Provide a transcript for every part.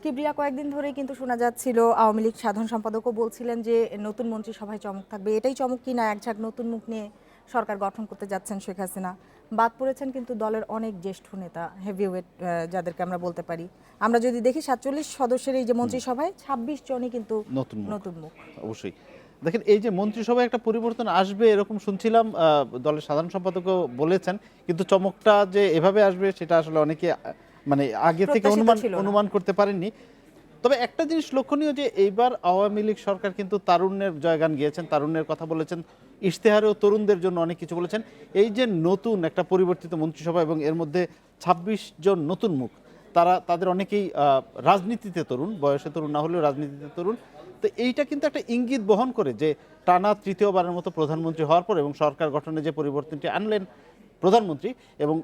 কিবরিয়া কয়েকদিন ধরেই কিন্তু শোনা যাচ্ছিল আওয়ামী লীগ সাধারণ সম্পাদকও বলছিলেন যে নতুন মন্ত্রিসভায় চমক থাকবে। এটাই চমক কিনা এক ঝাঁক নতুন মুখ নিয়ে সরকার গঠন করতে যাচ্ছেন শেখ হাসিনা। বাদ পড়েছেন কিন্তু দলের অনেক জ্যেষ্ঠ নেতা, হেভিওয়েট যাদেরকে আমরা বলতে পারি। আমরা যদি দেখি ৪৭ সদস্যের এই যে মন্ত্রিসভায় ২৬ জনই কিন্তু নতুন মুখ। অবশ্যই দেখেন, এই যে মন্ত্রিসভায় একটা পরিবর্তন আসবে এরকম শুনছিলাম, দলের সাধারণ সম্পাদকও বলেছেন, কিন্তু চমকটা যে এভাবে আসবে সেটা আসলে অনেকে মানে আগে থেকে অনুমান করতে পারেননি। তবে একটা জিনিস লক্ষণীয় যে এইবার আওয়ামী লীগ সরকার কিন্তু তারুণ্যের জয়গান গিয়েছেন, তারুণ্যের কথা বলেছেন, ইশতেহারেও তরুণদের জন্য অনেক কিছু বলেছেন। এই যে নতুন একটা পরিবর্তিত মন্ত্রিসভা এবং এর মধ্যে ২৬ জন নতুন মুখ, তাদের অনেকেই রাজনীতিতে তরুণ, বয়সে তরুণ না হলেও রাজনীতিতে তরুণ। তো এইটা কিন্তু একটা ইঙ্গিত বহন করে যে টানা তৃতীয়বারের মতো প্রধানমন্ত্রী হওয়ার পর এবং সরকার গঠনে যে পরিবর্তনটি আনলেন প্রধানমন্ত্রী, এবং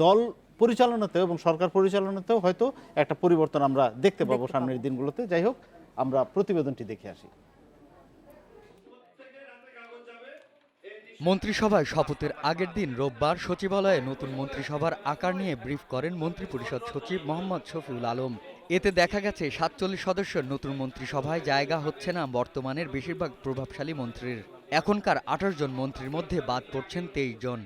দল পরিচালনাতেও এবং সরকার পরিচালনাতেও হয়তো একটা পরিবর্তন আমরা দেখতে পাবো সামনের দিনগুলোতে। যাই হোক, আমরা প্রতিবেদনটি দেখে আসি। মন্ত্রিসভায় শপথের আগের দিন রোববার সচিবালয়ে নতুন মন্ত্রিসভার আকার নিয়ে ব্রিফ করেন মন্ত্রিপরিষদ সচিব মোহাম্মদ শফিউল আলম। এতে দেখা গেছে ৪৭ সদস্যের নতুন মন্ত্রিসভায় জায়গা হচ্ছে না বর্তমানের বেশিরভাগ প্রভাবশালী মন্ত্রীর। এখনকার ২৮ জন মন্ত্রীর মধ্যে বাদ পড়ছেন ২৩ জন।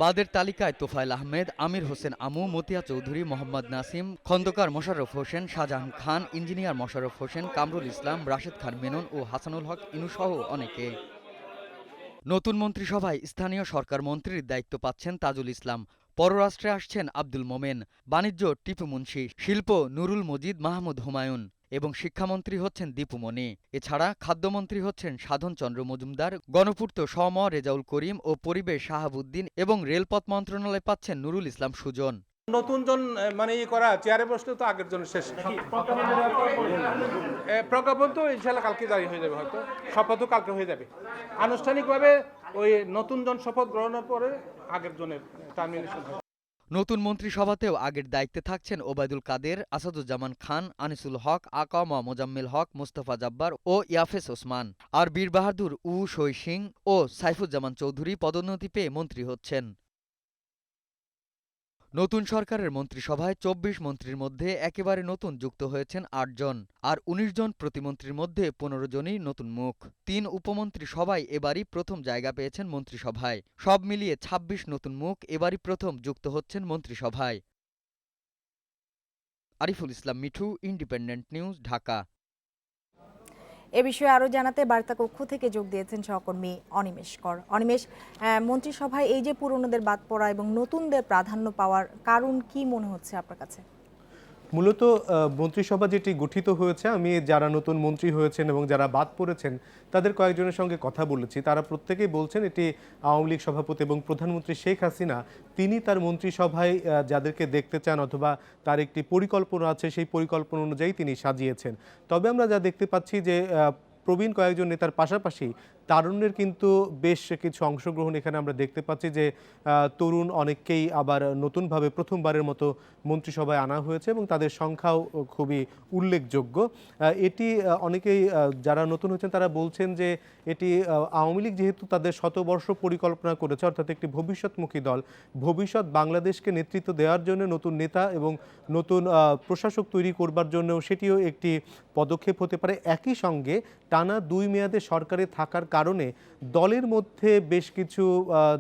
বাদের তালিকায় তোফায়েল আহমেদ, আমির হোসেন আমু, মতিয়া চৌধুরী, মোহাম্মদ নাসিম, খন্দকার মোশাররফ হোসেন, শাহজাহান খান, ইঞ্জিনিয়ার মোশাররফ হোসেন, কামরুল ইসলাম, রাশেদ খান মেনন ও হাসানুল হক ইনুসহ অনেকে। নতুন মন্ত্রিসভায় স্থানীয় সরকার মন্ত্রীর দায়িত্ব পাচ্ছেন তাজুল ইসলাম, পররাষ্ট্রে আসছেন আব্দুল মোমেন, বাণিজ্য টিপু মুন্সি, শিল্প নুরুল মজিদ মাহমুদ হুমায়ুন এবং শিক্ষামন্ত্রী হচ্ছেন দীপুমণি। এছাড়া খাদ্যমন্ত্রী হচ্ছেন সাধন চন্দ্র মজুমদার, গণপূর্ত শ.ম. রেজাউল করিম ও পরিবেশ শাহাবুদ্দিন এবং রেলপথ মন্ত্রণালয় পাচ্ছেন নুরুল ইসলাম সুজন। নতুন জন মানে করা চেয়ারে বসলে তো আগের জন শেষ। প্রজ্ঞাপন তো ইনশাল্লাহ কালকে জারি হয়ে যাবে, হয়তো শপথও কালকে হয়ে যাবে। আনুষ্ঠানিকভাবে ওই নতুন জন শপথ গ্রহণের পরে আগের জনের টার্মিনেশন হবে। নতুন মন্ত্রিসভাতেও আগের দায়িত্বে থাকছেন ওবায়দুল কাদের, আসাদুজ্জামান খান, আনিসুল হক, আকামা মোজাম্মেল হক, মোস্তফা জাব্বার ও ইয়াফেস ওসমান। আর বীর বাহাদুর শৈ সিং ও সাইফুজ্জামান চৌধুরী পদোন্নতি পেয়ে মন্ত্রী হচ্ছেন। নতুন সরকারের মন্ত্রিসভায় ২৪ মন্ত্রীর মধ্যে একেবারে নতুন যুক্ত হয়েছেন ৮ জন, আর ১৯ জন প্রতিমন্ত্রীর মধ্যে ১৫ জনই নতুন মুখ। ৩ উপমন্ত্রী সবাই এবারই প্রথম জায়গা পেয়েছেন মন্ত্রিসভায়। সব মিলিয়ে ২৬ নতুন মুখ এবারই প্রথম যুক্ত হচ্ছেন মন্ত্রিসভায়। Ariful Islam Mithu, independent news, Dhaka. এ বিষয়ে আরও জানাতে বার্তা কক্ষ থেকে যোগ দিয়েছেন সহকর্মী অনিমেষ কর। অনিমেষ, মন্ত্রিসভায় এই যে পুরনোদের বাদ পড়া এবং নতুনদের প্রাধান্য পাওয়ার কারণ কি মনে হচ্ছে আপনার কাছে? মূলত মন্ত্রিসভা যেটি গঠিত হয়েছে, আমি যারা নতুন মন্ত্রী হয়েছেন এবং যারা বাদ পড়েছেন তাদের কয়েকজনের সঙ্গে কথা বলেছি, তারা প্রত্যেকেই বলছেন এটি আওয়ামী লীগ সভাপতি এবং প্রধানমন্ত্রী শেখ হাসিনা তিনি তার মন্ত্রিসভায় যাদেরকে দেখতে চান অথবা তার একটি পরিকল্পনা আছে সেই পরিকল্পনা অনুযায়ী তিনি সাজিয়েছেন। তবে আমরা যা দেখতে পাচ্ছি যে প্রবীণ কয়েকজন নেতার পাশাপাশি তারুণ্যের কিন্তু বেশ কিছু অংশগ্রহণ এখানে আমরা দেখতে পাচ্ছি যে তরুণ অনেককেই আবার নতুনভাবে প্রথমবারের মতো মন্ত্রিসভায় আনা হয়েছে এবং তাদের সংখ্যাও খুবই উল্লেখযোগ্য। এটি অনেকেই যারা নতুন হয়েছেন তারা বলছেন যে এটি আওয়ামী লীগ যেহেতু তাদের শতবর্ষ পরিকল্পনা করেছে, অর্থাৎ একটি ভবিষ্যৎমুখী দল, ভবিষ্যৎ বাংলাদেশকে নেতৃত্ব দেওয়ার জন্য নতুন নেতা এবং নতুন প্রশাসক তৈরি করবার জন্যও সেটিও একটি পদক্ষেপ হতে পারে। একই সঙ্গে টানা ২ মেয়াদে সরকারে থাকার কারণে দলের মধ্যে বেশ কিছু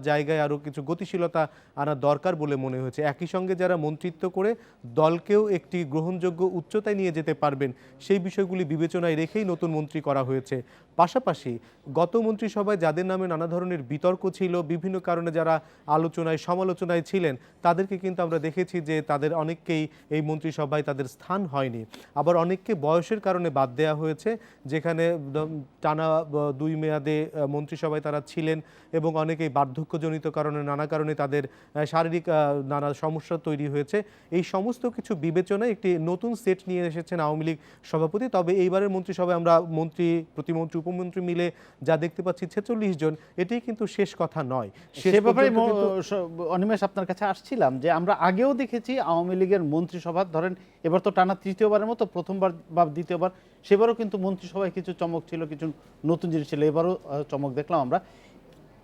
জায়গায় আরও কিছু গতিশীলতা আনা দরকার বলে মনে হয়েছে। একই সঙ্গে যারা মন্ত্রিত্ব করে দলকেও একটি গ্রহণযোগ্য উচ্চতায় নিয়ে যেতে পারবেন সেই বিষয়গুলি বিবেচনায় রেখেই নতুন মন্ত্রী করা হয়েছে। পাশাপাশি গত মন্ত্রিসভায় যাদের নামে নানা ধরনের বিতর্ক ছিল, বিভিন্ন কারণে যারা আলোচনায় সমালোচনায় ছিলেন তাদেরকে কিন্তু আমরা দেখেছি যে তাদের অনেককেই এই মন্ত্রিসভায় তাদের স্থান হয়নি। আবার অনেককে বয়সের কারণে বাদ দেওয়া হয়েছে, যেখানে টানা ২ মেয়াদে মন্ত্রিসভায় তারা ছিলেন এবং অনেকেই বার্ধক্যজনিত কারণে নানা কারণে তাদের শারীরিক নানা সমস্যা তৈরি হয়েছে। এই সমস্ত কিছু বিবেচনায় একটি নতুন সেট নিয়ে এসেছেন আওয়ামী লীগ সভাপতি। তবে এইবারের মন্ত্রিসভায় আমরা মন্ত্রী, প্রতিমন্ত্রী, উপমন্ত্রী মিলে যা দেখতে পাচ্ছি ৪৬ জন, এটি কিন্তু শেষ কথা নয়। সে ব্যাপারে অনিমেষ আপনার কাছে আসছিলাম যে আমরা আগেও দেখেছি আওয়ামী লীগের মন্ত্রিসভা, ধরেন এবার তো টানা তৃতীয়বারের মতো, প্রথমবার বা দ্বিতীয়বার, সেবারও কিন্তু মন্ত্রিসভায় কিছু চমক ছিল, কিছু নতুন জিনিস ছিল, এবারও চমক দেখলাম আমরা।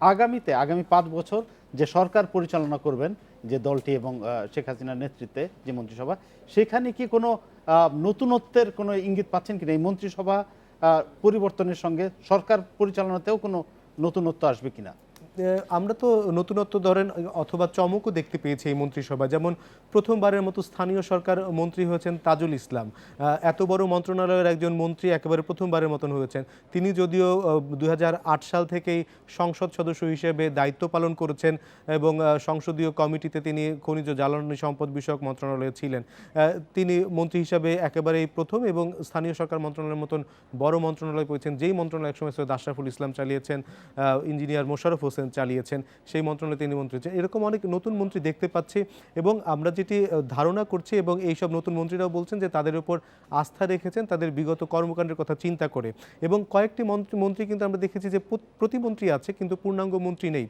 আগামী ৫ বছর যে সরকার পরিচালনা করবেন যে দলটি এবং শেখ হাসিনার নেতৃত্বে যে মন্ত্রিসভা, সেখানে কি কোনো নতুনত্বের কোনো ইঙ্গিত পাচ্ছেন কিনা? এই মন্ত্রিসভা পরিবর্তনের সঙ্গে সরকার পরিচালনাতেও কোনো নতুনত্ব আসবে কিনা? আমরা তো নতুনত্ব ধরেন অথবা চমকও দেখতে পেয়েছি এই মন্ত্রিসভায়। যেমন প্রথমবারের মতো স্থানীয় সরকার মন্ত্রী হয়েছেন তাজুল ইসলাম। এত বড় মন্ত্রণালয়ের একজন মন্ত্রী একেবারে প্রথমবারের মতন হয়েছেন। তিনি যদিও 2008 সাল থেকেই সংসদ সদস্য হিসেবে দায়িত্ব পালন করেছেন এবং সংসদীয় কমিটিতে তিনি খনিজ জ্বালানি সম্পদ বিষয়ক মন্ত্রণালয়ে ছিলেন। তিনি মন্ত্রী হিসাবে একেবারেই প্রথম এবং স্থানীয় সরকার মন্ত্রণালয়ের মতন বড় মন্ত্রণালয় পেয়েছেন, যেই মন্ত্রণালয় একসময় সৈয়দ আশরাফুল ইসলাম চালিয়েছেন, ইঞ্জিনিয়ার মোশাররফ হোসেন চালিয়েছেন, সেই মন্ত্রণালয়ে তিনি মন্ত্রী ছিলেন। এরকম অনেক নতুন মন্ত্রী দেখতে পাচ্ছি এবং আমরা যেটি ধারণা করছি এবং এইসব নতুন মন্ত্রীরাও বলছেন যে তাদের উপর আস্থা রেখেছেন তাদের বিগত কর্মকাণ্ডের কথা চিন্তা করে। এবং কয়েকটি মন্ত্রী কিন্তু আমরা দেখেছি যে প্রতিমন্ত্রী আছে কিন্তু পূর্ণাঙ্গ মন্ত্রী নেই।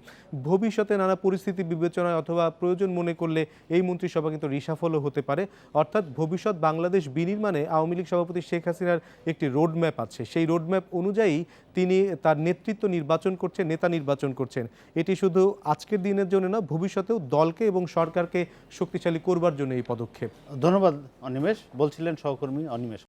ভবিষ্যতে নানা পরিস্থিতি বিবেচনায় অথবা প্রয়োজন মনে করলে এই মন্ত্রিসভা কিন্তু রিশাফলও হতে পারে। অর্থাৎ ভবিষ্যৎ বাংলাদেশ বিনির্মাণে আওয়ামী লীগ সভাপতি শেখ হাসিনার একটি রোডম্যাপ আছে, সেই রোডম্যাপ অনুযায়ী তিনি তার নেতৃত্ব নির্বাচন করছেন, নেতা নির্বাচন করছেন। এটি শুধু আজকের দিনের জন্য না, ভবিষ্যতেও দলকে এবং সরকারকে শক্তিশালী করবার জন্য এই পদক্ষেপ। ধন্যবাদ অনিমেষ। বলছিলেন সহকর্মী অনিমেষ।